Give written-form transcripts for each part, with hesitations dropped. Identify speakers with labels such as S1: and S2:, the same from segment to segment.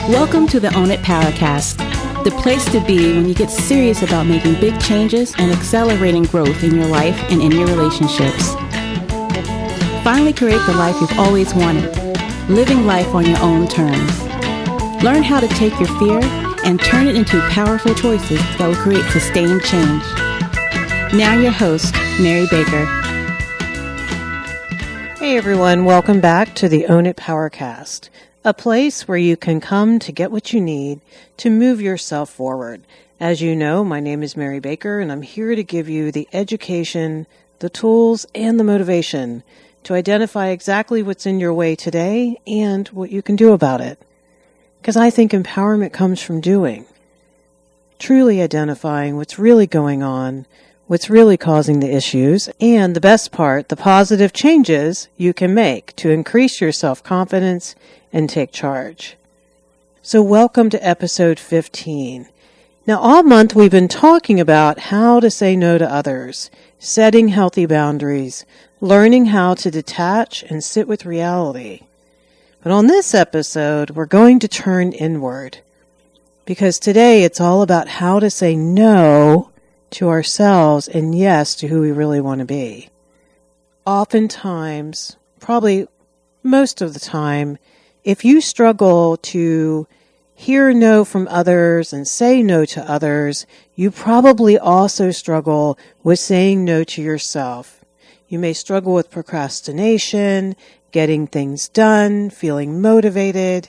S1: Welcome to the Own It Powercast, the place to be when you get serious about making big changes and accelerating growth in your life and in your relationships. Finally create the life you've always wanted, living life on your own terms. Learn how to take your fear and turn it into powerful choices that will create sustained change. Now your host, Mary Baker.
S2: Hey everyone, welcome back to the Own It Powercast, a place where you can come to get what you need to move yourself forward. As you know, my name is Mary Baker, and I'm here to give you the education, the tools, and the motivation to identify exactly what's in your way today and what you can do about it. Because I think empowerment comes from doing, truly identifying what's really going on, what's really causing the issues, and the best part, the positive changes you can make to increase your self-confidence and take charge. So welcome to episode 15. Now, all month we've been talking about how to say no to others, setting healthy boundaries, learning how to detach and sit with reality. But on this episode, we're going to turn inward, because today it's all about how to say no to ourselves and yes to who we really want to be. Oftentimes, probably most of the time, if you struggle to hear no from others and say no to others, you probably also struggle with saying no to yourself. You may struggle with procrastination, getting things done, feeling motivated,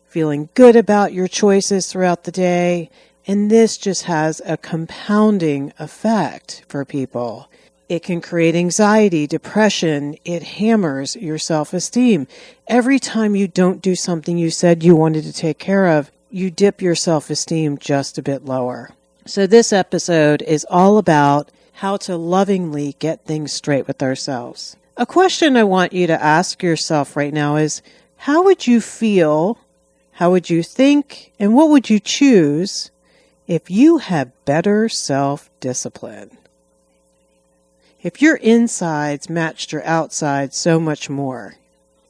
S2: feeling good about your choices throughout the day, and this just has a compounding effect for people. It can create anxiety, depression. It hammers your self-esteem. Every time you don't do something you said you wanted to take care of, you dip your self-esteem just a bit lower. So this episode is all about how to lovingly get things straight with ourselves. A question I want you to ask yourself right now is, how would you feel, how would you think, and what would you choose if you had better self-discipline? If your insides matched your outsides so much more,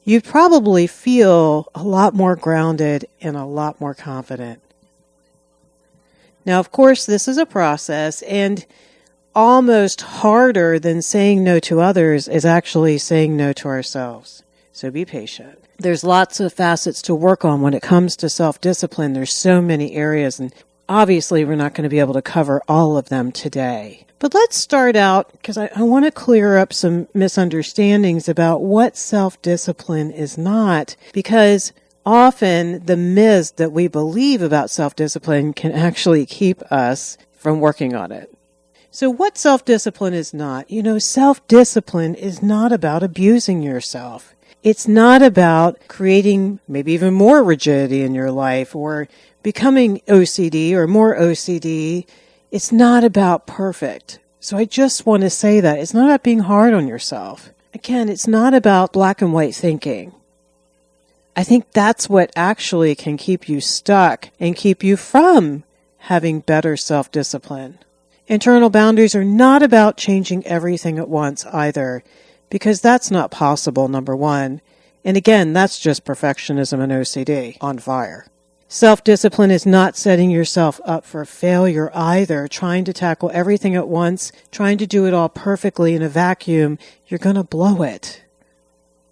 S2: you'd probably feel a lot more grounded and a lot more confident. Now, of course, this is a process, and almost harder than saying no to others is actually saying no to ourselves. So be patient. There's lots of facets to work on when it comes to self-discipline. There's so many areas, and obviously we're not going to be able to cover all of them today. But let's start out, because I want to clear up some misunderstandings about what self-discipline is not, because often the myths that we believe about self-discipline can actually keep us from working on it. So what self-discipline is not? Self-discipline is not about abusing yourself. It's not about creating maybe even more rigidity in your life or becoming OCD or more OCD. It's not about perfect. So I just want to say that. It's not about being hard on yourself. Again, it's not about black and white thinking. I think that's what actually can keep you stuck and keep you from having better self-discipline. Internal boundaries are not about changing everything at once either, because that's not possible, number one. And again, that's just perfectionism and OCD on fire. Self-discipline is not setting yourself up for failure either, trying to tackle everything at once, trying to do it all perfectly in a vacuum. You're going to blow it.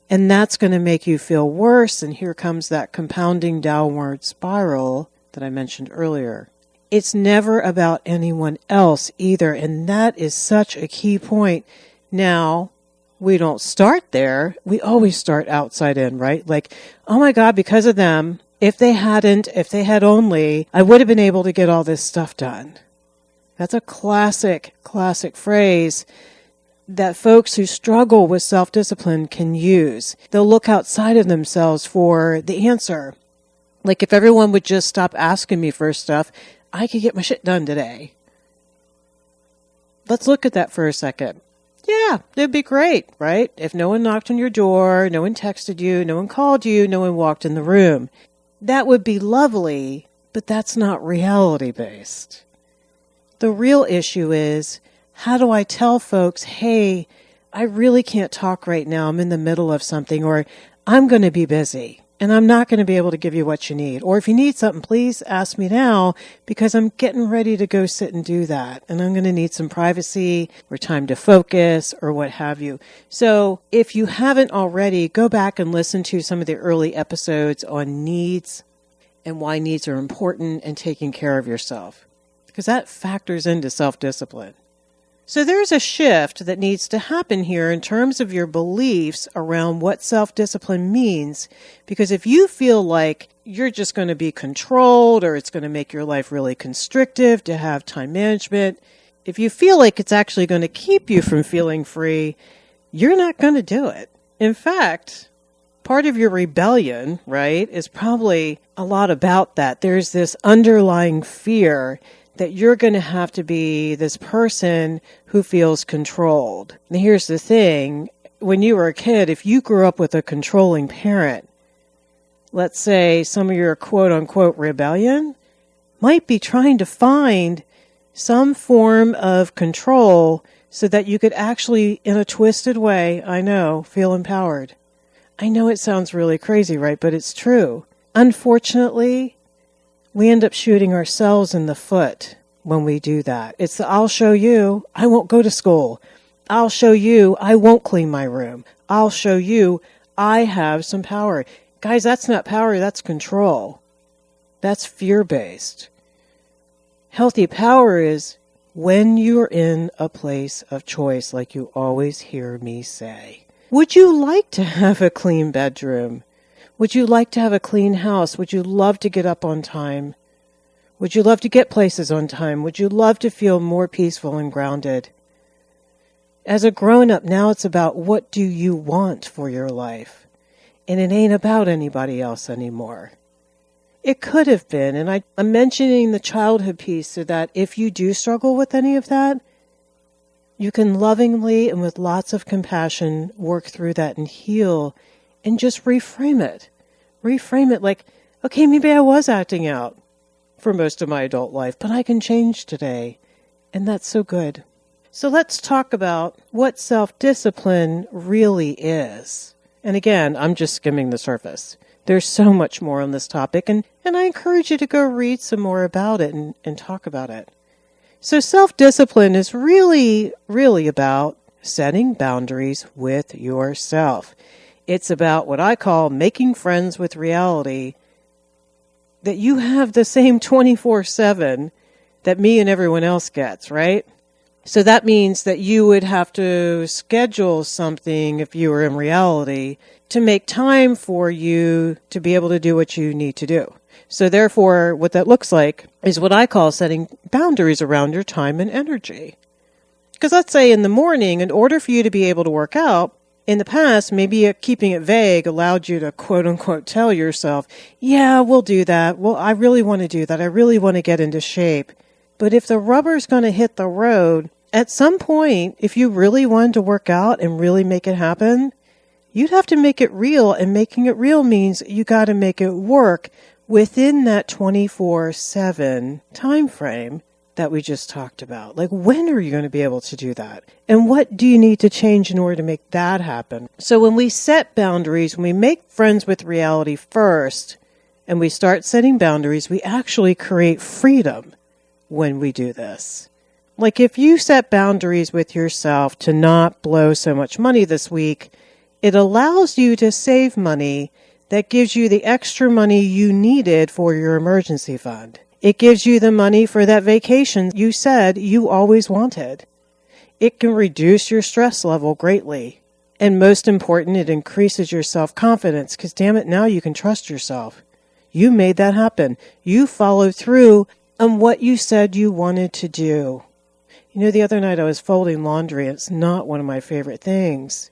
S2: And that's going to make you feel worse, and here comes that compounding downward spiral that I mentioned earlier. It's never about anyone else either, and that is such a key point. Now, we don't start there. We always start outside in, right? Like, oh my God, because of them, if they had only, I would have been able to get all this stuff done. That's a classic phrase that folks who struggle with self-discipline can use. They'll look outside of themselves for the answer. Like, if everyone would just stop asking me for stuff, I could get my shit done today. Let's look at that for a second. Yeah, it'd be great, right? If no one knocked on your door, no one texted you, no one called you, no one walked in the room. That would be lovely, but that's not reality-based. The real issue is, how do I tell folks, hey, I really can't talk right now, I'm in the middle of something, or I'm going to be busy. And I'm not going to be able to give you what you need. Or if you need something, please ask me now because I'm getting ready to go sit and do that. And I'm going to need some privacy or time to focus or what have you. So if you haven't already, go back and listen to some of the early episodes on needs and why needs are important and taking care of yourself, because that factors into self-discipline. So there's a shift that needs to happen here in terms of your beliefs around what self-discipline means, because if you feel like you're just going to be controlled or it's going to make your life really constrictive to have time management, if you feel like it's actually going to keep you from feeling free, you're not going to do it. In fact, part of your rebellion, right, is probably a lot about that. There's this underlying fear that you're going to have to be this person who feels controlled. And here's the thing. When you were a kid, if you grew up with a controlling parent, let's say some of your quote-unquote rebellion might be trying to find some form of control so that you could actually, in a twisted way, I know, feel empowered. I know it sounds really crazy, right? But it's true. Unfortunately, we end up shooting ourselves in the foot when we do that. It's the, I'll show you, I won't go to school. I'll show you, I won't clean my room. I'll show you, I have some power. Guys, that's not power, that's control. That's fear-based. Healthy power is when you're in a place of choice, like you always hear me say. Would you like to have a clean bedroom? Would you like to have a clean house? Would you love to get up on time? Would you love to get places on time? Would you love to feel more peaceful and grounded? As a grown-up, now it's about what do you want for your life? And it ain't about anybody else anymore. It could have been, and I'm mentioning the childhood piece so that if you do struggle with any of that, you can lovingly and with lots of compassion work through that and heal and just reframe it. Reframe it like, okay, maybe I was acting out for most of my adult life, but I can change today. And that's so good. So let's talk about what self-discipline really is. And again, I'm just skimming the surface. There's so much more on this topic, and I encourage you to go read some more about it and talk about it. So self-discipline is really, really about setting boundaries with yourself. It's about what I call making friends with reality, that you have the same 24/7 that me and everyone else gets, right? So that means that you would have to schedule something if you were in reality to make time for you to be able to do what you need to do. So therefore, what that looks like is what I call setting boundaries around your time and energy. Because let's say in the morning, in order for you to be able to work out, in the past, maybe keeping it vague allowed you to quote-unquote tell yourself, yeah, we'll do that. Well, I really want to do that. I really want to get into shape. But if the rubber's going to hit the road, at some point, if you really wanted to work out and really make it happen, you'd have to make it real. And making it real means you got to make it work within that 24/7 time frame that we just talked about. Like, when are you going to be able to do that? And what do you need to change in order to make that happen? So when we set boundaries, when we make friends with reality first, and we start setting boundaries, we actually create freedom when we do this. Like if you set boundaries with yourself to not blow so much money this week, it allows you to save money that gives you the extra money you needed for your emergency fund. It gives you the money for that vacation you said you always wanted. It can reduce your stress level greatly. And most important, it increases your self-confidence because damn it, now you can trust yourself. You made that happen. You followed through on what you said you wanted to do. You know, the other night I was folding laundry. It's not one of my favorite things.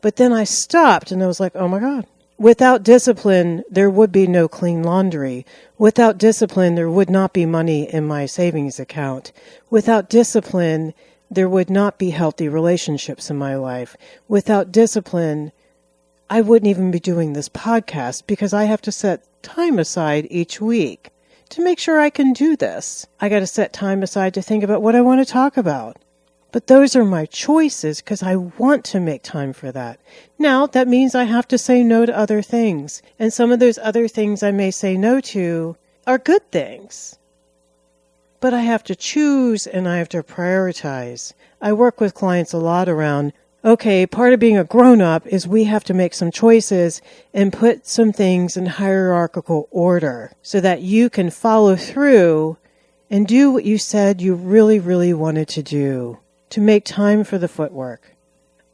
S2: But then I stopped and I was like, oh my God. Without discipline, there would be no clean laundry. Without discipline, there would not be money in my savings account. Without discipline, there would not be healthy relationships in my life. Without discipline, I wouldn't even be doing this podcast because I have to set time aside each week to make sure I can do this. I got to set time aside to think about what I want to talk about. But those are my choices because I want to make time for that. Now, that means I have to say no to other things. And some of those other things I may say no to are good things. But I have to choose and I have to prioritize. I work with clients a lot around, okay, part of being a grown-up is we have to make some choices and put some things in hierarchical order so that you can follow through and do what you said you really, really wanted to do, to make time for the footwork.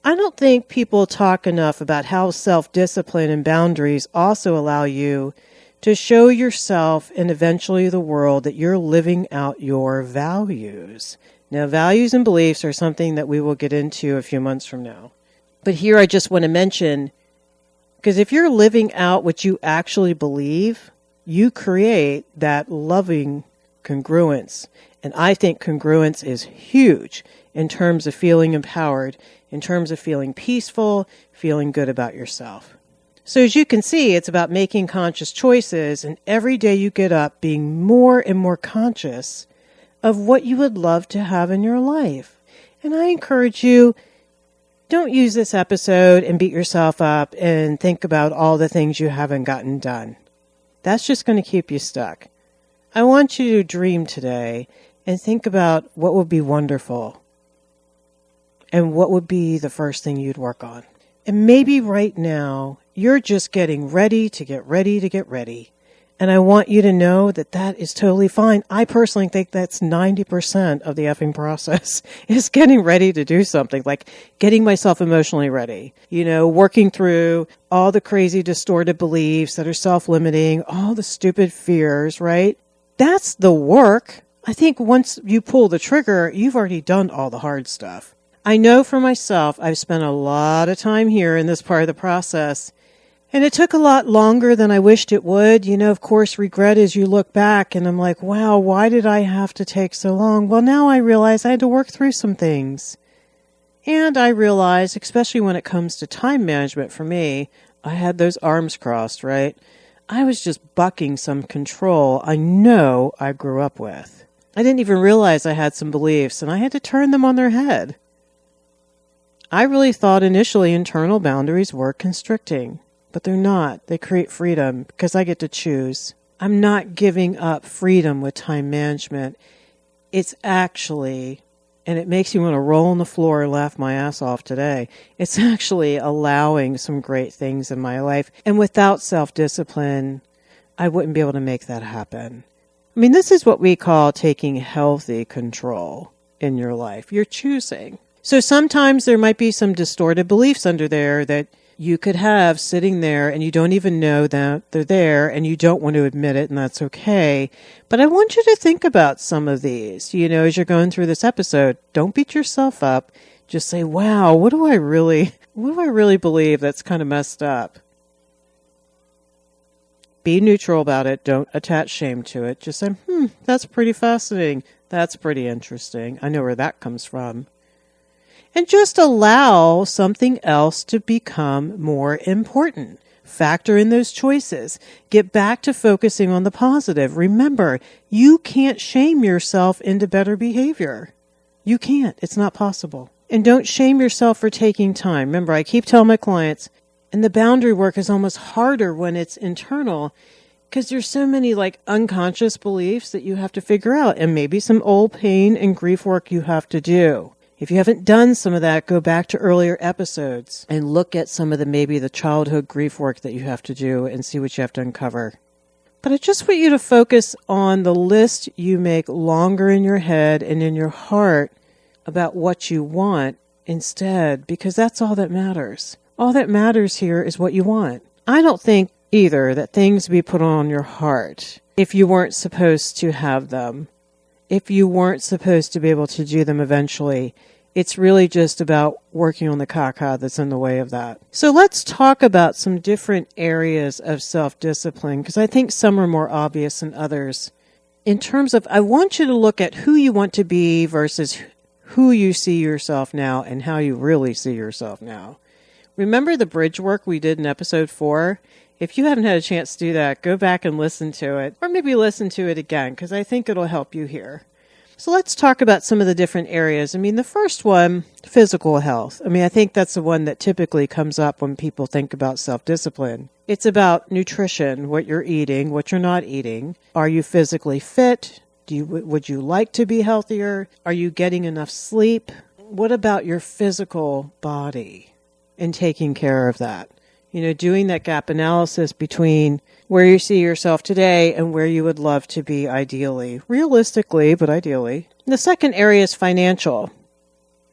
S2: I don't think people talk enough about how self-discipline and boundaries also allow you to show yourself and eventually the world that you're living out your values. Now, values and beliefs are something that we will get into a few months from now. But here I just want to mention, because if you're living out what you actually believe, you create that loving congruence. And I think congruence is huge in terms of feeling empowered, in terms of feeling peaceful, feeling good about yourself. So as you can see, it's about making conscious choices, and every day you get up being more and more conscious of what you would love to have in your life. And I encourage you, don't use this episode and beat yourself up and think about all the things you haven't gotten done. That's just going to keep you stuck. I want you to dream today and think about what would be wonderful and what would be the first thing you'd work on. And maybe right now, you're just getting ready to get ready to get ready. And I want you to know that that is totally fine. I personally think that's 90% of the effing process is getting ready to do something, like getting myself emotionally ready, working through all the crazy distorted beliefs that are self-limiting, all the stupid fears, right? That's the work. I think once you pull the trigger, you've already done all the hard stuff. I know for myself, I've spent a lot of time here in this part of the process, and it took a lot longer than I wished it would. Of course, regret as you look back, and I'm like, wow, why did I have to take so long? Well, now I realize I had to work through some things. And I realize, especially when it comes to time management for me, I had those arms crossed, right? I was just bucking some control I know I grew up with. I didn't even realize I had some beliefs, and I had to turn them on their head. I really thought initially internal boundaries were constricting, but they're not. They create freedom because I get to choose. I'm not giving up freedom with time management. It's actually, and it makes me want to roll on the floor and laugh my ass off today, it's actually allowing some great things in my life. And without self-discipline, I wouldn't be able to make that happen. I mean, this is what we call taking healthy control in your life. You're choosing. So sometimes there might be some distorted beliefs under there that you could have sitting there and you don't even know that they're there and you don't want to admit it, and that's okay. But I want you to think about some of these, as you're going through this episode. Don't beat yourself up. Just say, wow, what do I really believe that's kind of messed up? Be neutral about it. Don't attach shame to it. Just say, that's pretty fascinating. That's pretty interesting. I know where that comes from. And just allow something else to become more important. Factor in those choices. Get back to focusing on the positive. Remember, you can't shame yourself into better behavior. You can't. It's not possible. And don't shame yourself for taking time. Remember, I keep telling my clients, and the boundary work is almost harder when it's internal because there's so many unconscious beliefs that you have to figure out, and maybe some old pain and grief work you have to do. If you haven't done some of that, go back to earlier episodes and look at some of the childhood grief work that you have to do and see what you have to uncover. But I just want you to focus on the list you make longer in your head and in your heart about what you want instead, because that's all that matters. All that matters here is what you want. I don't think either that things be put on your heart if you weren't supposed to have them. If you weren't supposed to be able to do them eventually. It's really just about working on the caca that's in the way of that. So let's talk about some different areas of self-discipline, because I think some are more obvious than others. In terms of, I want you to look at who you want to be versus who you see yourself now and how you really see yourself now. Remember the bridge work we did in episode 4? If you haven't had a chance to do that, go back and listen to it, or maybe listen to it again, because I think it'll help you here. So let's talk about some of the different areas. The first one, physical health. I think that's the one that typically comes up when people think about self-discipline. It's about nutrition, what you're eating, what you're not eating. Are you physically fit? Would you like to be healthier? Are you getting enough sleep? What about your physical body and taking care of that? Doing that gap analysis between where you see yourself today and where you would love to be ideally. Realistically, but ideally. The second area is financial.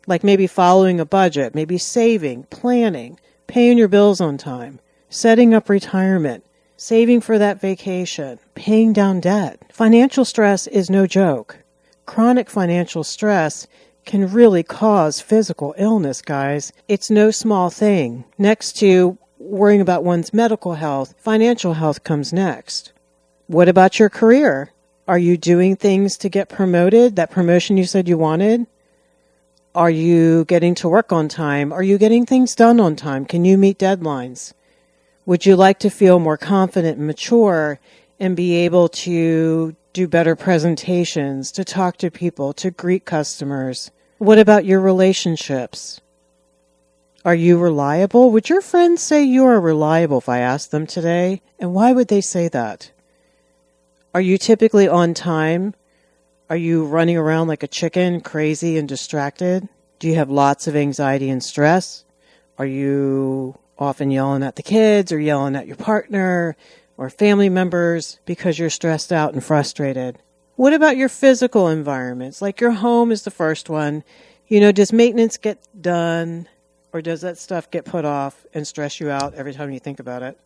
S2: Like maybe following a budget, maybe saving, planning, paying your bills on time, setting up retirement, saving for that vacation, paying down debt. Financial stress is no joke. Chronic financial stress can really cause physical illness, guys. It's no small thing. Next to worrying about one's medical health, financial health comes next. What about your career? Are you doing things to get promoted? That promotion you said you wanted? Are you getting to work on time? Are you getting things done on time? Can you meet deadlines? Would you like to feel more confident and mature and be able to do better presentations, to talk to people, to greet customers? What about your relationships? Are you reliable? Would your friends say you are reliable if I asked them today? And why would they say that? Are you typically on time? Are you running around like a chicken, crazy and distracted? Do you have lots of anxiety and stress? Are you often yelling at the kids or yelling at your partner or family members because you're stressed out and frustrated? What about your physical environments? Like your home is the first one. Does maintenance get done? Or does that stuff get put off and stress you out every time you think about it?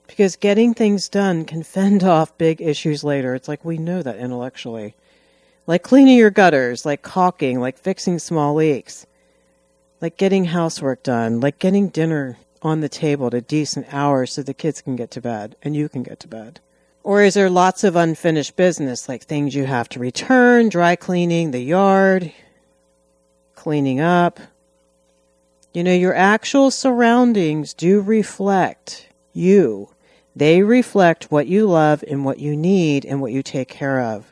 S2: Because getting things done can fend off big issues later. It's like we know that intellectually. Like cleaning your gutters, like caulking, like fixing small leaks, like getting housework done, like getting dinner on the table at a decent hour so the kids can get to bed and you can get to bed. Or is there lots of unfinished business, like things you have to return, dry cleaning the yard, cleaning up? Your actual surroundings do reflect you. They reflect what you love and what you need and what you take care of.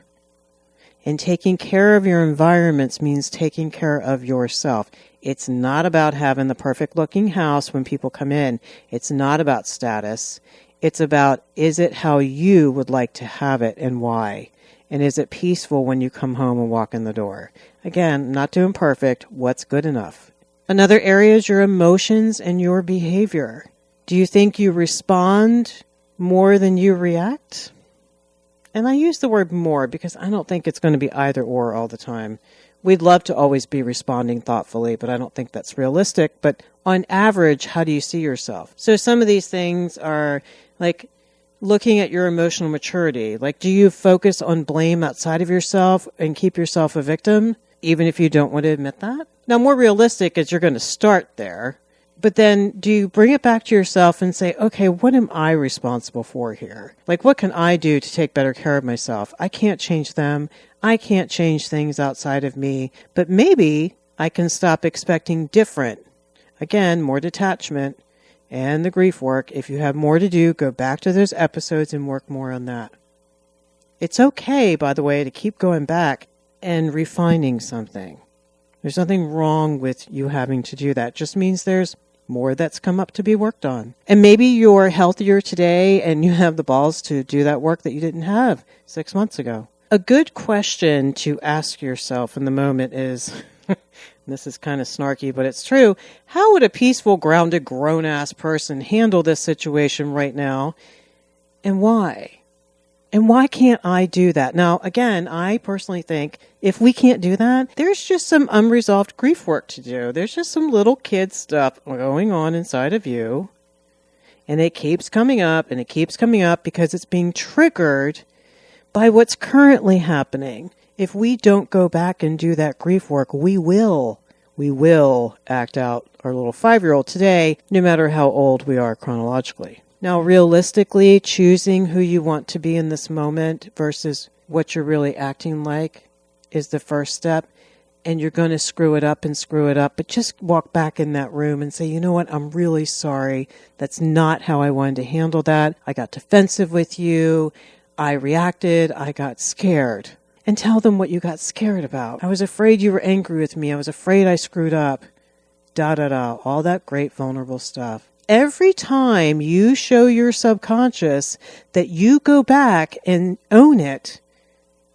S2: And taking care of your environments means taking care of yourself. It's not about having the perfect looking house when people come in. It's not about status. It's about, is it how you would like to have it and why? And is it peaceful when you come home and walk in the door? Again, not doing perfect. What's good enough? Another area is your emotions and your behavior. Do you think you respond more than you react? And I use the word more because I don't think it's going to be either or all the time. We'd love to always be responding thoughtfully, but I don't think that's realistic. But on average, how do you see yourself? So some of these things are like looking at your emotional maturity. Like, do you focus on blame outside of yourself and keep yourself a victim, even if you don't want to admit that? Now, more realistic is you're going to start there, but then do you bring it back to yourself and say, okay, what am I responsible for here? Like, what can I do to take better care of myself? I can't change them. I can't change things outside of me, but maybe I can stop expecting different. Again, more detachment and the grief work. If you have more to do, go back to those episodes and work more on that. It's okay, by the way, to keep going back and refining something. There's nothing wrong with you having to do that. It just means there's more that's come up to be worked on. And maybe you're healthier today and you have the balls to do that work that you didn't have 6 months ago. A good question to ask yourself in the moment is, this is kind of snarky, but it's true, how would a peaceful, grounded, grown-ass person handle this situation right now, and why? And why can't I do that? Now, again, I personally think if we can't do that, there's just some unresolved grief work to do. There's just some little kid stuff going on inside of you. And it keeps coming up and it keeps coming up because it's being triggered by what's currently happening. If we don't go back and do that grief work, we will act out our little 5-year-old today, no matter how old we are chronologically. Now, realistically, choosing who you want to be in this moment versus what you're really acting like is the first step. And you're going to screw it up, but just walk back in that room and say, you know what, I'm really sorry. That's not how I wanted to handle that. I got defensive with you. I reacted. I got scared. and tell them what you got scared about. I was afraid you were angry with me. I was afraid I screwed up. All that great vulnerable stuff. Every time you show your subconscious that you go back and own it,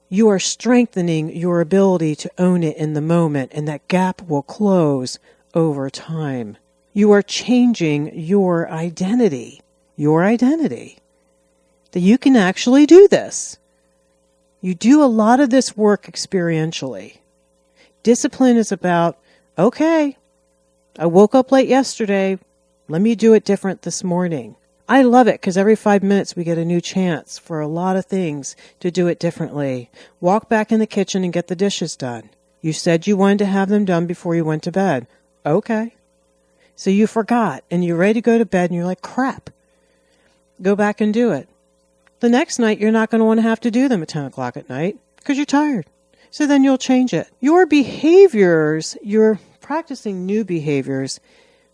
S2: you are strengthening your ability to own it in the moment, and that gap will close over time. You are changing your identity. That you can actually do this. You do a lot of this work experientially. Discipline is about, okay, I woke up late yesterday. Let me do it different this morning. I love it because every 5 minutes we get a new chance for a lot of things to do it differently. Walk back in the kitchen and get the dishes done. You said you wanted to have them done before you went to bed. Okay. So you forgot and you're ready to go to bed and you're like, crap. Go back and do it. The next night you're not going to want to have to do them at 10 o'clock at night because you're tired. So then you'll change it. Your behaviors, your practicing new behaviors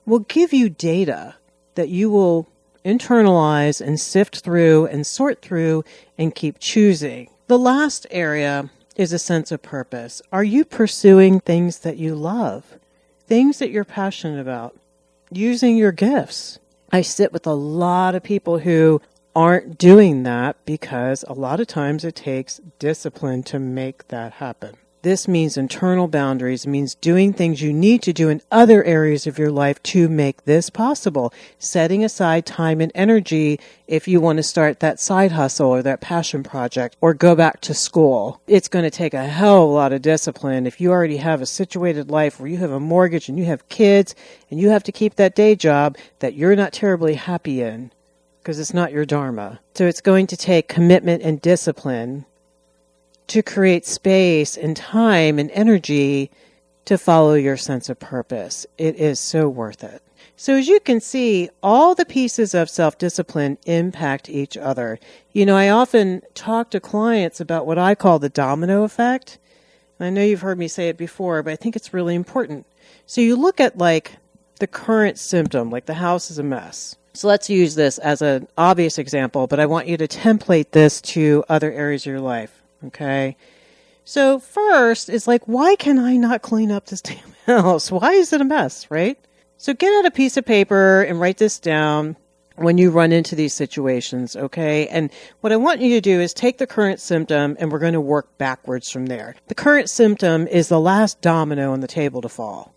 S2: will give you data that you will internalize and sift through and sort through and keep choosing. The last area is a sense of purpose. Are you pursuing things that you love? Things that you're passionate about? Using your gifts? I sit with a lot of people who aren't doing that because a lot of times it takes discipline to make that happen. This means internal boundaries. It means doing things you need to do in other areas of your life to make this possible. Setting aside time and energy if you want to start that side hustle or that passion project or go back to school. It's going to take a hell of a lot of discipline if you already have a situated life where you have a mortgage and you have kids and you have to keep that day job that you're not terribly happy in because it's not your dharma. So it's going to take commitment and discipline to create space and time and energy to follow your sense of purpose. It is so worth it. So as you can see, all the pieces of self-discipline impact each other. You know, I often talk to clients about what I call the domino effect. And I know you've heard me say it before, but I think it's really important. So you look at like the current symptom, like the house is a mess. So let's use this as an obvious example, but I want you to template this to other areas of your life. Okay. So first is like, why can I not clean up this damn house? Why is it a mess, right? So get out a piece of paper and write this down when you run into these situations, okay? And what I want you to do is take the current symptom and we're going to work backwards from there. The current symptom is the last domino on the table to fall.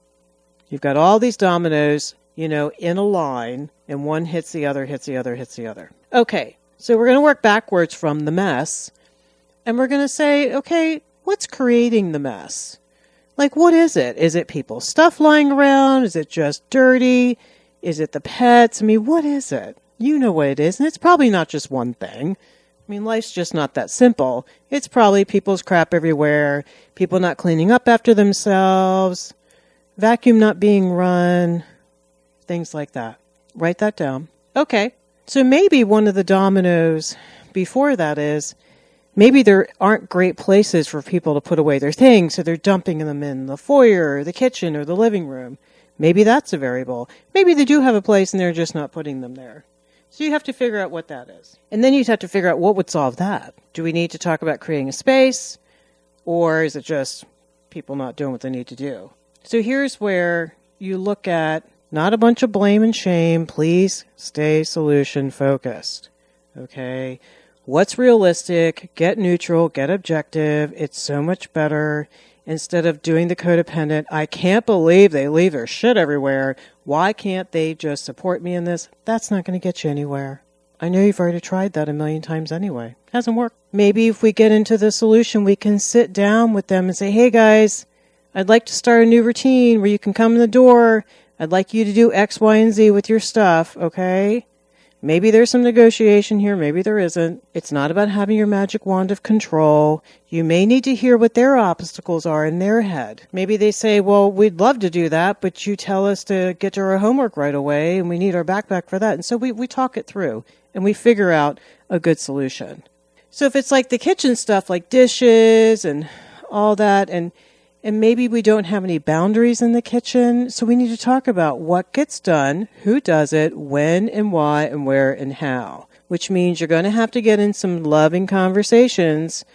S2: You've got all these dominoes, you know, in a line, and one hits the other, hits the other, hits the other. Okay. So we're going to work backwards from the mess. And we're going to say, okay, what's creating the mess? Like, what is it? Is it people's stuff lying around? Is it just dirty? Is it the pets? I mean, what is it? You know what it is. And it's probably not just one thing. I mean, life's just not that simple. It's probably people's crap everywhere, people not cleaning up after themselves, vacuum not being run, things like that. Write that down. Okay. So maybe one of the dominoes before that is, maybe there aren't great places for people to put away their things, so they're dumping them in the foyer, or the kitchen, or the living room. Maybe that's a variable. Maybe they do have a place and they're just not putting them there. So you have to figure out what that is. And then you'd have to figure out what would solve that. Do we need to talk about creating a space, or is it just people not doing what they need to do? So here's where you look at not a bunch of blame and shame. Please stay solution focused. Okay? What's realistic? Get neutral, get objective. It's so much better. Instead of doing the codependent, I can't believe they leave their shit everywhere. Why can't they just support me in this? That's not going to get you anywhere. I know you've already tried that a million times anyway. Hasn't worked. Maybe if we get into the solution, we can sit down with them and say, hey guys, I'd like to start a new routine where you can come in the door. I'd like you to do X, Y, and Z with your stuff, okay? Maybe there's some negotiation here, maybe there isn't. It's not about having your magic wand of control. You may need to hear what their obstacles are in their head. Maybe they say, well, we'd love to do that, but you tell us to get to our homework right away, and we need our backpack for that. And so we talk it through, and we figure out a good solution. So if it's like the kitchen stuff, like dishes and all that, and maybe we don't have any boundaries in the kitchen, so we need to talk about what gets done, who does it, when and why and where and how, which means you're going to have to get in some loving conversations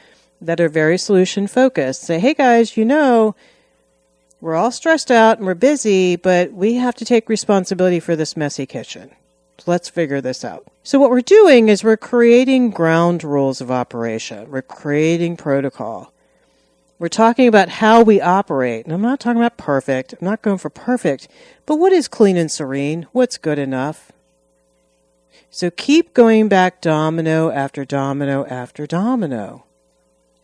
S2: that are very solution focused. Say, hey guys, we're all stressed out and we're busy, but we have to take responsibility for this messy kitchen. So let's figure this out. So what we're doing is we're creating ground rules of operation. We're creating protocol. We're talking about how we operate. And I'm not talking about perfect. I'm not going for perfect. But what is clean and serene? What's good enough? So keep going back domino after domino after domino.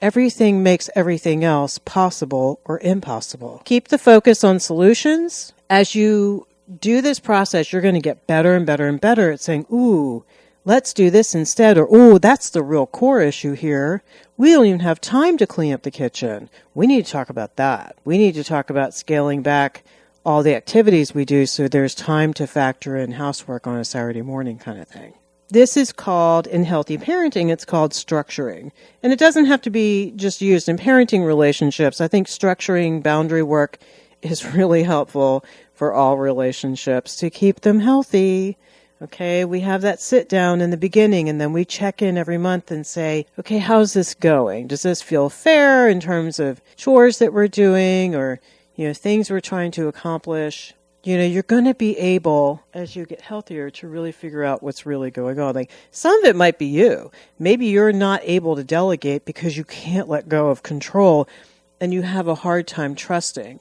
S2: Everything makes everything else possible or impossible. Keep the focus on solutions. As you do this process, you're going to get better and better and better at saying, ooh, let's do this instead. Or, ooh, that's the real core issue here. We don't even have time to clean up the kitchen. We need to talk about that. We need to talk about scaling back all the activities we do so there's time to factor in housework on a Saturday morning kind of thing. This is called, in healthy parenting, it's called structuring. And it doesn't have to be just used in parenting relationships. I think structuring boundary work is really helpful for all relationships to keep them healthy. Okay, we have that sit down in the beginning and then we check in every month and say, okay, how's this going? Does this feel fair in terms of chores that we're doing or, things we're trying to accomplish? You're going to be able, as you get healthier, to really figure out what's really going on. Like, some of it might be you. Maybe you're not able to delegate because you can't let go of control and you have a hard time trusting.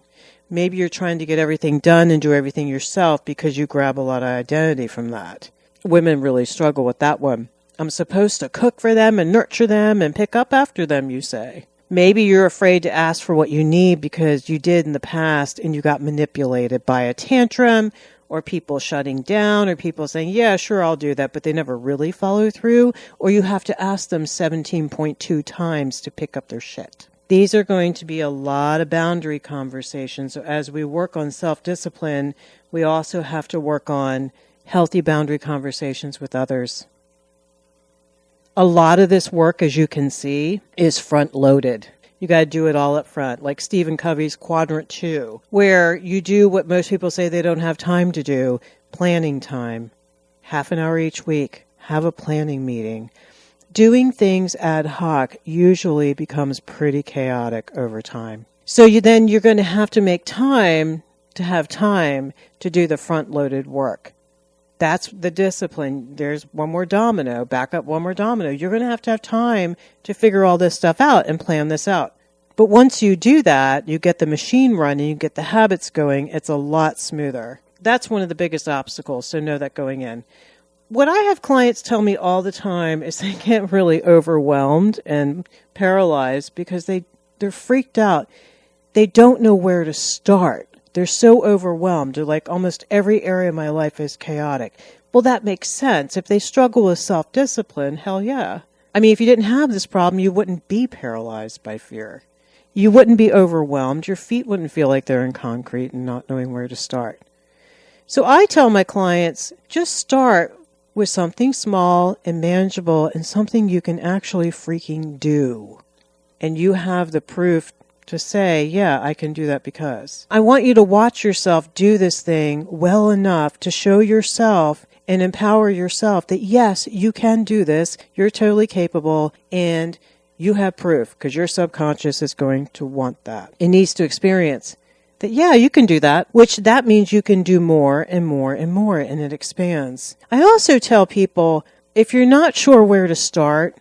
S2: Maybe you're trying to get everything done and do everything yourself because you grab a lot of identity from that. Women really struggle with that one. I'm supposed to cook for them and nurture them and pick up after them, you say. Maybe you're afraid to ask for what you need because you did in the past and you got manipulated by a tantrum or people shutting down or people saying, yeah, sure, I'll do that, but they never really follow through, or you have to ask them 17.2 times to pick up their shit. These are going to be a lot of boundary conversations. So as we work on self-discipline, we also have to work on healthy boundary conversations with others. A lot of this work, as you can see, is front-loaded. You got to do it all up front, like Stephen Covey's Quadrant 2, where you do what most people say they don't have time to do, planning time. Half an hour each week, have a planning meeting. Doing things ad hoc usually becomes pretty chaotic over time. So you're going to have to make time to do the front-loaded work. That's the discipline. There's one more domino. Back up one more domino. You're going to have time to figure all this stuff out and plan this out. But once you do that, you get the machine running, you get the habits going, it's a lot smoother. That's one of the biggest obstacles, so know that going in. What I have clients tell me all the time is they get really overwhelmed and paralyzed because they're freaked out. They don't know where to start. They're so overwhelmed. They're like, almost every area of my life is chaotic. Well, that makes sense. If they struggle with self-discipline, hell yeah. I mean, if you didn't have this problem, you wouldn't be paralyzed by fear. You wouldn't be overwhelmed. Your feet wouldn't feel like they're in concrete and not knowing where to start. So I tell my clients, just start with something small and manageable and something you can actually freaking do. And you have the proof to say, yeah, I can do that because. I want you to watch yourself do this thing well enough to show yourself and empower yourself that, yes, you can do this, you're totally capable, and you have proof because your subconscious is going to want that. It needs to experience that, yeah, you can do that, which that means you can do more and more and more, and it expands. I also tell people, if you're not sure where to start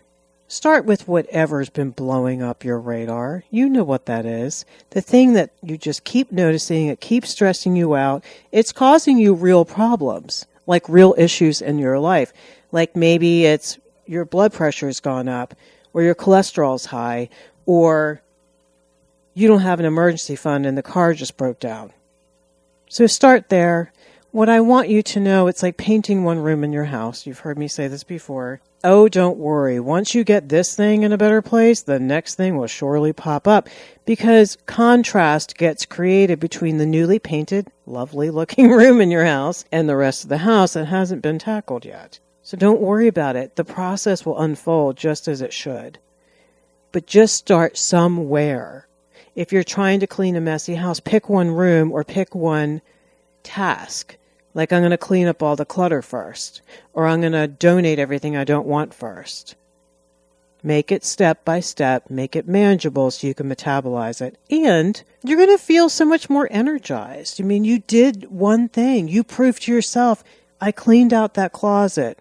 S2: with whatever's been blowing up your radar. You know what that is. The thing that you just keep noticing, it keeps stressing you out. It's causing you real problems, like real issues in your life. Like maybe it's your blood pressure has gone up, or your cholesterol's high, or you don't have an emergency fund and the car just broke down. So start there. What I want you to know, it's like painting one room in your house. You've heard me say this before. Oh, don't worry. Once you get this thing in a better place, the next thing will surely pop up because contrast gets created between the newly painted, lovely looking room in your house and the rest of the house that hasn't been tackled yet. So don't worry about it. The process will unfold just as it should. But just start somewhere. If you're trying to clean a messy house, pick one room or pick one task. Like, I'm going to clean up all the clutter first, or I'm going to donate everything I don't want first. Make it step by step. Make it manageable so you can metabolize it. And you're going to feel so much more energized. I mean, you did one thing. You proved to yourself, I cleaned out that closet.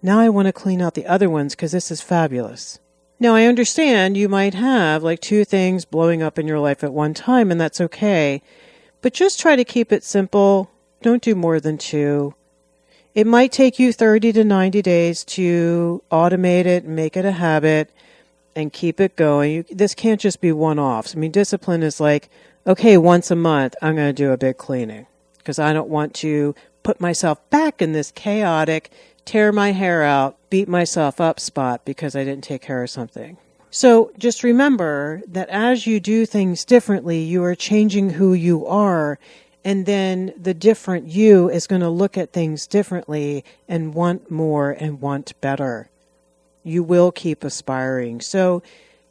S2: Now I want to clean out the other ones because this is fabulous. Now, I understand you might have like 2 things blowing up in your life at one time, and that's okay. But just try to keep it simple. Don't do more than 2. It might take you 30 to 90 days to automate it and make it a habit and keep it going. This can't just be one-offs. I mean, discipline is like, okay, once a month, I'm going to do a big cleaning because I don't want to put myself back in this chaotic, tear my hair out, beat myself up spot because I didn't take care of something. So just remember that as you do things differently, you are changing who you are. And then the different you is going to look at things differently and want more and want better. You will keep aspiring. So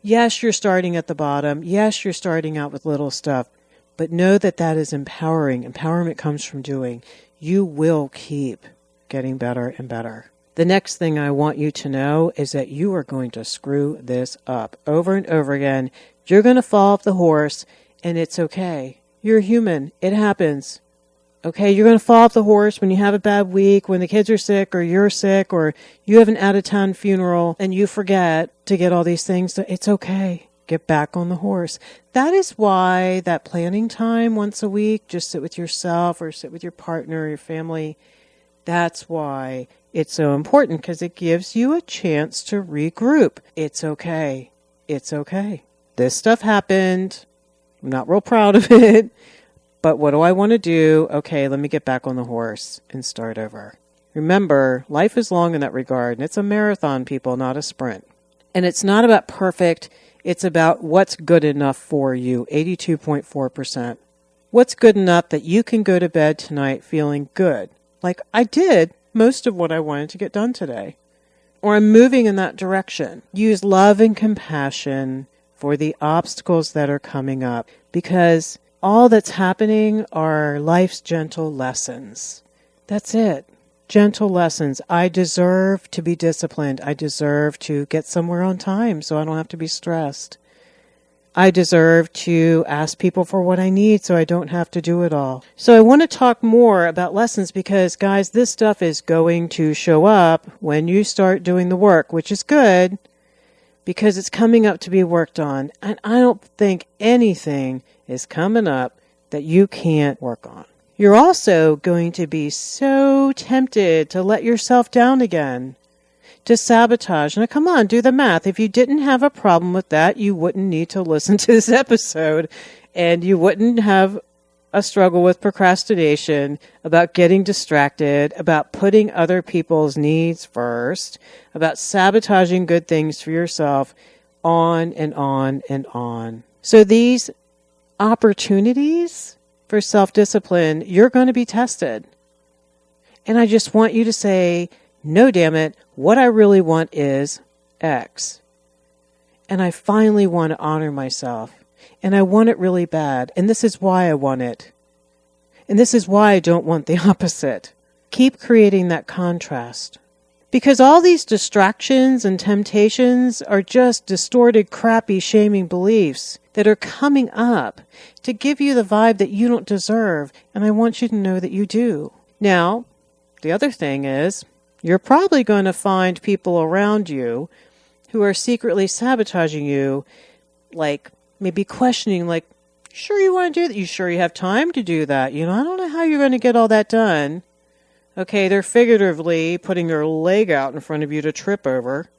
S2: yes, you're starting at the bottom. Yes, you're starting out with little stuff. But know that that is empowering. Empowerment comes from doing. You will keep getting better and better. The next thing I want you to know is that you are going to screw this up over and over again. You're going to fall off the horse, and it's okay. You're human. It happens. Okay, you're going to fall off the horse when you have a bad week, when the kids are sick, or you're sick, or you have an out-of-town funeral, and you forget to get all these things. It's okay. Get back on the horse. That is why that planning time once a week, just sit with yourself or sit with your partner or your family, that's why it's so important, because it gives you a chance to regroup. It's okay. It's okay. This stuff happened. I'm not real proud of it, but what do I want to do? Okay, let me get back on the horse and start over. Remember, life is long in that regard, and it's a marathon, people, not a sprint. And it's not about perfect. It's about what's good enough for you, 82.4%. What's good enough that you can go to bed tonight feeling good? Like I did most of what I wanted to get done today. Or I'm moving in that direction. Use love and compassion for the obstacles that are coming up, because all that's happening are life's gentle lessons. That's it. Gentle lessons. I deserve to be disciplined. I deserve to get somewhere on time so I don't have to be stressed. I deserve to ask people for what I need so I don't have to do it all. So I want to talk more about lessons because, guys, this stuff is going to show up when you start doing the work, which is good because it's coming up to be worked on. And I don't think anything is coming up that you can't work on. You're also going to be so tempted to let yourself down again, to sabotage. Now, come on, do the math. If you didn't have a problem with that, you wouldn't need to listen to this episode, and you wouldn't have a struggle with procrastination, about getting distracted, about putting other people's needs first, about sabotaging good things for yourself, on and on and on. So these opportunities for self-discipline, you're going to be tested. And I just want you to say, no, damn it, what I really want is X. And I finally want to honor myself. And I want it really bad. And this is why I want it. And this is why I don't want the opposite. Keep creating that contrast. Because all these distractions and temptations are just distorted, crappy, shaming beliefs that are coming up to give you the vibe that you don't deserve. And I want you to know that you do. Now, the other thing is, you're probably going to find people around you who are secretly sabotaging you, like maybe questioning, like, sure you want to do that? You sure you have time to do that? I don't know how you're going to get all that done. Okay, they're figuratively putting their leg out in front of you to trip over.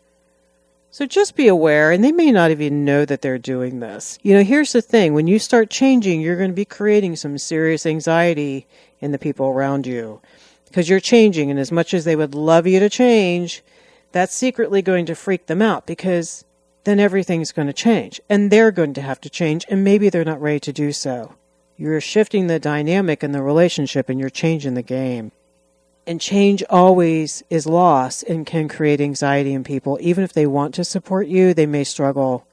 S2: So just be aware, and they may not even know that they're doing this. Here's the thing. When you start changing, you're going to be creating some serious anxiety in the people around you. Because you're changing, and as much as they would love you to change, that's secretly going to freak them out, because then everything's going to change, and they're going to have to change, and maybe they're not ready to do so. You're shifting the dynamic in the relationship, and you're changing the game. And change always is loss and can create anxiety in people. Even if they want to support you, they may struggle.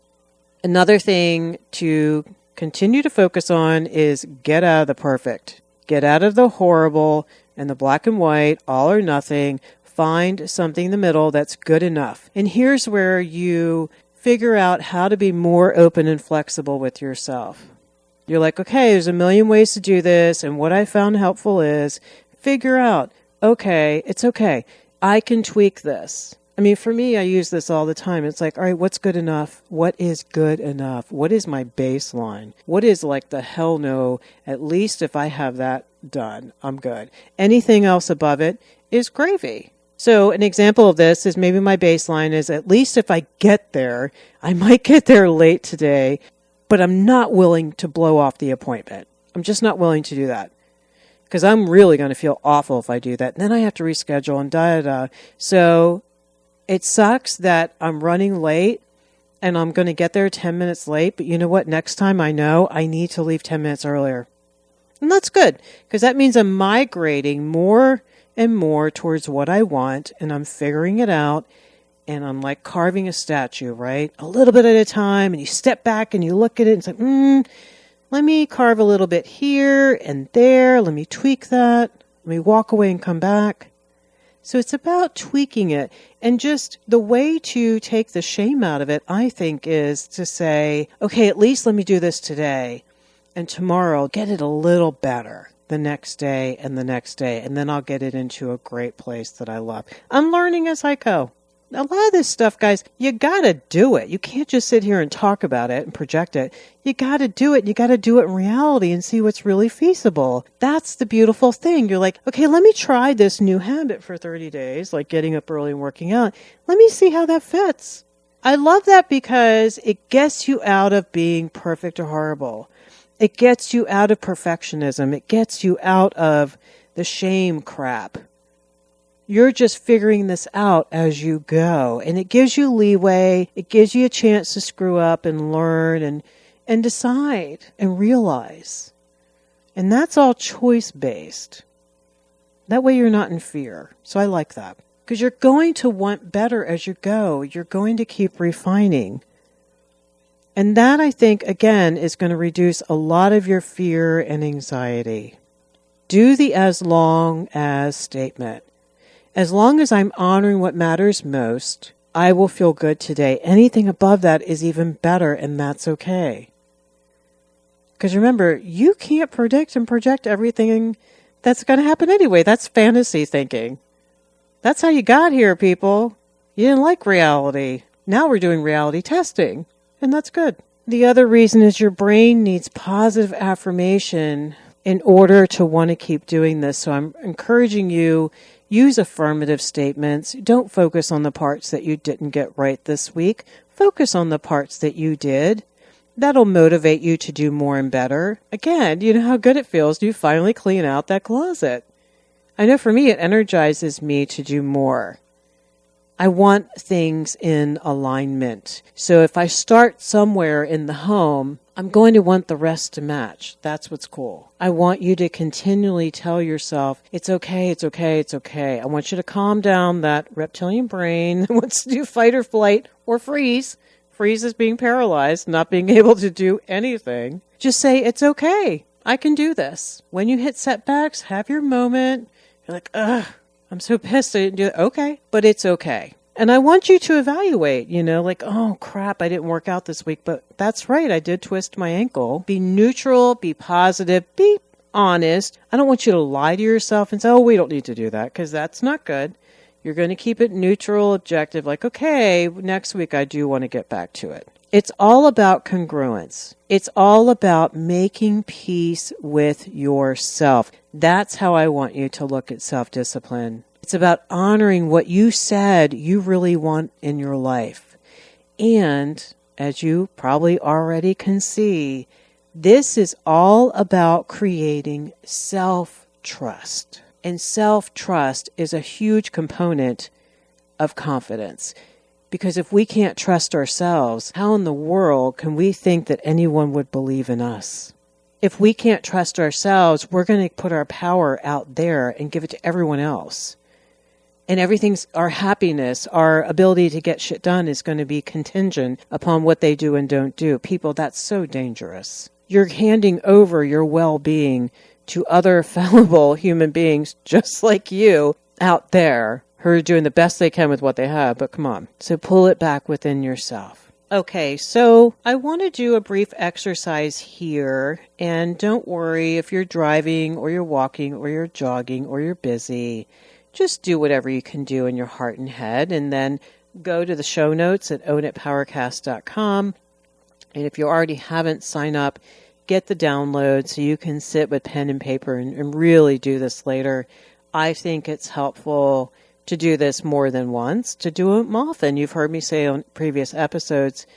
S2: Another thing to continue to focus on is get out of the perfect. Get out of the horrible and the black and white, all or nothing. find something in the middle that's good enough. And here's where you figure out how to be more open and flexible with yourself. You're like, okay, there's a million ways to do this, and what I found helpful is figure out, okay, it's okay. I can tweak this. I mean, for me, I use this all the time. It's like, all right, what's good enough? What is good enough? What is my baseline? What is like the hell no? At least if I have that done, I'm good. Anything else above it is gravy. So an example of this is maybe my baseline is at least if I get there, I might get there late today, but I'm not willing to blow off the appointment. I'm just not willing to do that because I'm really going to feel awful if I do that. And then I have to reschedule and da-da-da. So it sucks that I'm running late and I'm going to get there 10 minutes late. But you know what? Next time I know I need to leave 10 minutes earlier. And that's good because that means I'm migrating more and more towards what I want and I'm figuring it out. And I'm like carving a statue, right? A little bit at a time. And you step back and you look at it and it's like, let me carve a little bit here and there. Let me tweak that. Let me walk away and come back. So it's about tweaking it. And just the way to take the shame out of it, I think, is to say, okay, at least let me do this today. And tomorrow, I'll get it a little better the next day and the next day. And then I'll get it into a great place that I love. I'm learning as I go. A lot of this stuff, guys, you got to do it. You can't just sit here and talk about it and project it. You got to do it. You got to do it in reality and see what's really feasible. That's the beautiful thing. You're like, okay, let me try this new habit for 30 days, like getting up early and working out. Let me see how that fits. I love that because it gets you out of being perfect or horrible. It gets you out of perfectionism. It gets you out of the shame crap. You're just figuring this out as you go. And it gives you leeway. It gives you a chance to screw up and learn and decide and realize. And that's all choice-based. That way you're not in fear. So I like that. Because you're going to want better as you go. You're going to keep refining. And that, I think, again, is going to reduce a lot of your fear and anxiety. Do the as long as statement. As long as I'm honoring what matters most, I will feel good today. Anything above that is even better, and that's okay. Because remember, you can't predict and project everything that's going to happen anyway. That's fantasy thinking. That's how you got here, people. You didn't like reality. Now we're doing reality testing, and that's good. The other reason is your brain needs positive affirmation in order to want to keep doing this. So I'm encouraging you, use affirmative statements. Don't focus on the parts that you didn't get right this week. Focus on the parts that you did. That'll motivate you to do more and better. Again, you know how good it feels to finally clean out that closet. I know for me, it energizes me to do more. I want things in alignment. So if I start somewhere in the home, I'm going to want the rest to match. That's what's cool. I want you to continually tell yourself, it's okay, it's okay, it's okay. I want you to calm down that reptilian brain that wants to do fight or flight or freeze. Freeze is being paralyzed, not being able to do anything. Just say, it's okay. I can do this. When you hit setbacks, have your moment. You're like, ugh, I'm so pissed I didn't do it. Okay, but it's okay. And I want you to evaluate, like, oh, crap, I didn't work out this week. But that's right, I did twist my ankle. Be neutral, be positive, be honest. I don't want you to lie to yourself and say, oh, we don't need to do that, because that's not good. You're going to keep it neutral, objective, like, okay, next week I do want to get back to it. It's all about congruence. It's all about making peace with yourself. That's how I want you to look at self-discipline. It's about honoring what you said you really want in your life. And as you probably already can see, this is all about creating self-trust. And self-trust is a huge component of confidence. Because if we can't trust ourselves, how in the world can we think that anyone would believe in us? If we can't trust ourselves, we're going to put our power out there and give it to everyone else. And our happiness, our ability to get shit done is going to be contingent upon what they do and don't do. People, that's so dangerous. You're handing over your well-being to other fallible human beings just like you out there who are doing the best they can with what they have, but come on. So pull it back within yourself. Okay, so I want to do a brief exercise here, and don't worry if you're driving or you're walking or you're jogging or you're busy. Just do whatever you can do in your heart and head, and then go to the show notes at ownitpowercast.com. And if you already haven't signed up, get the download so you can sit with pen and paper and really do this later. I think it's helpful to do this more than once, to do them often. You've heard me say on previous episodes,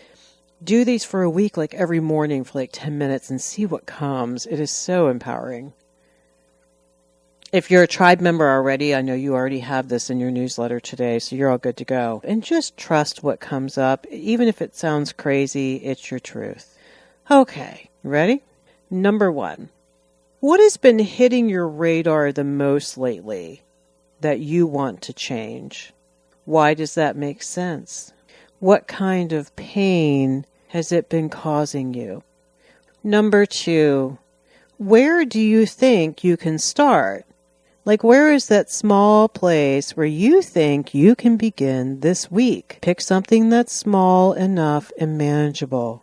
S2: do these for a week, like every morning for like 10 minutes and see what comes. It is so empowering. If you're a tribe member already, I know you already have this in your newsletter today, so you're all good to go. And just trust what comes up. Even if it sounds crazy, it's your truth. Okay, ready? Number 1. What has been hitting your radar the most lately that you want to change? Why does that make sense? What kind of pain has it been causing you? Number 2, where do you think you can start? Like, where is that small place where you think you can begin this week? Pick something that's small enough and manageable.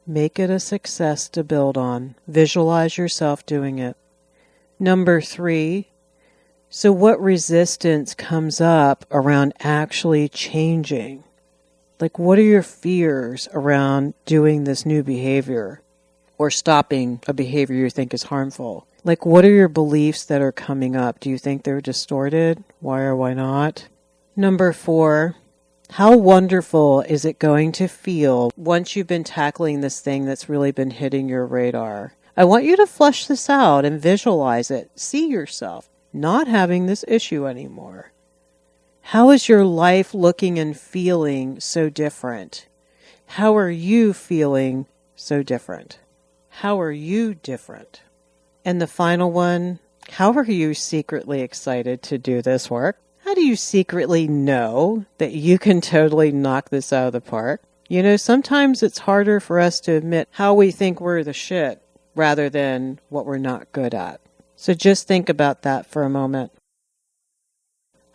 S2: Make it a success to build on. Visualize yourself doing it. Number 3, so what resistance comes up around actually changing? Like, what are your fears around doing this new behavior or stopping a behavior you think is harmful? Like, what are your beliefs that are coming up? Do you think they're distorted? Why or why not? Number 4, how wonderful is it going to feel once you've been tackling this thing that's really been hitting your radar? I want you to flesh this out and visualize it. See yourself not having this issue anymore. How is your life looking and feeling so different? How are you feeling so different? How are you different? And the final one, how are you secretly excited to do this work? How do you secretly know that you can totally knock this out of the park? You know, sometimes it's harder for us to admit how we think we're the shit rather than what we're not good at. So just think about that for a moment.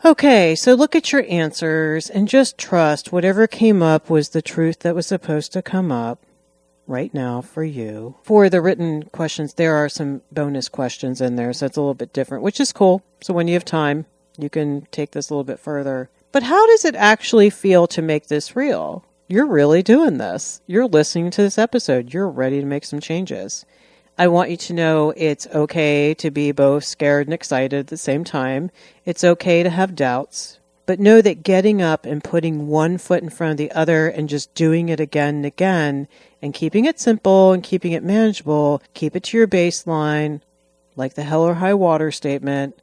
S2: Okay, so look at your answers and just trust whatever came up was the truth that was supposed to come up right now for you. For the written questions, there are some bonus questions in there, so it's a little bit different, which is cool. So when you have time, you can take this a little bit further. But how does it actually feel to make this real? You're really doing this. You're listening to this episode. You're ready to make some changes. I want you to know it's okay to be both scared and excited at the same time. It's okay to have doubts. But know that getting up and putting one foot in front of the other and just doing it again and again and keeping it simple and keeping it manageable, keep it to your baseline, like the hell or high water statement.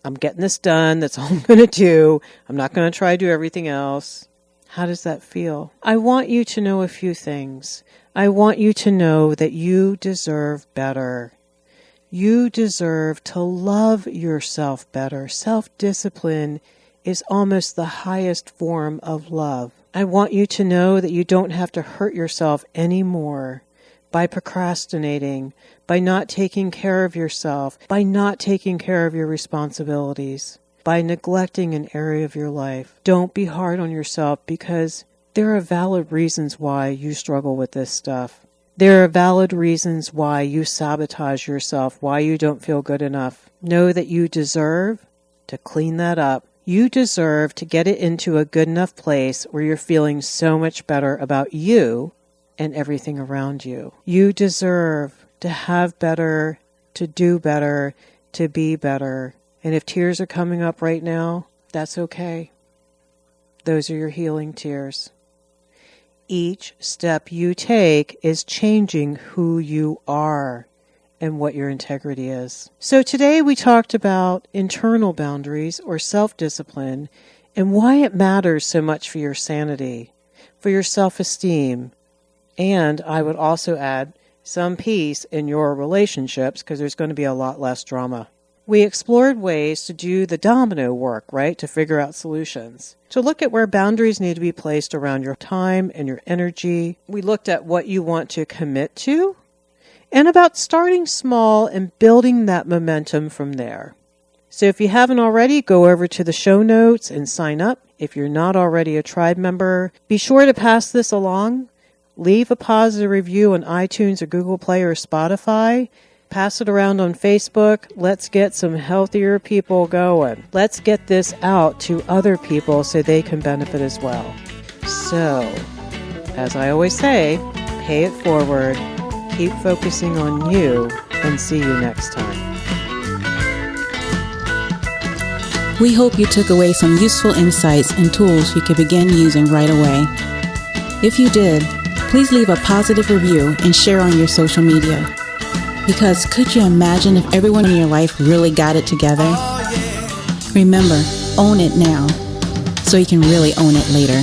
S2: I'm getting this done. That's all I'm going to do. I'm not going to try to do everything else. How does that feel? I want you to know a few things. I want you to know that you deserve better. You deserve to love yourself better. Self-discipline is almost the highest form of love. I want you to know that you don't have to hurt yourself anymore by procrastinating, by not taking care of yourself, by not taking care of your responsibilities, by neglecting an area of your life. Don't be hard on yourself because there are valid reasons why you struggle with this stuff. There are valid reasons why you sabotage yourself, why you don't feel good enough. Know that you deserve to clean that up. You deserve to get it into a good enough place where you're feeling so much better about you and everything around you. You deserve to have better, to do better, to be better. And if tears are coming up right now, that's okay. Those are your healing tears. Each step you take is changing who you are and what your integrity is. So today we talked about internal boundaries or self-discipline and why it matters so much for your sanity, for your self-esteem, and I would also add some peace in your relationships because there's going to be a lot less drama. We explored ways to do the domino work, right, to figure out solutions. To look at where boundaries need to be placed around your time and your energy. We looked at what you want to commit to and about starting small and building that momentum from there. So if you haven't already, go over to the show notes and sign up. If you're not already a tribe member, be sure to pass this along. Leave a positive review on iTunes or Google Play or Spotify. Pass it around on Facebook. Let's get some healthier people going. Let's get this out to other people so they can benefit as well. So, as I always say, pay it forward, keep focusing on you, and see you next time.
S1: We hope you took away some useful insights and tools you can begin using right away. If you did, please leave a positive review and share on your social media. Because could you imagine if everyone in your life really got it together? Remember, own it now, so you can really own it later.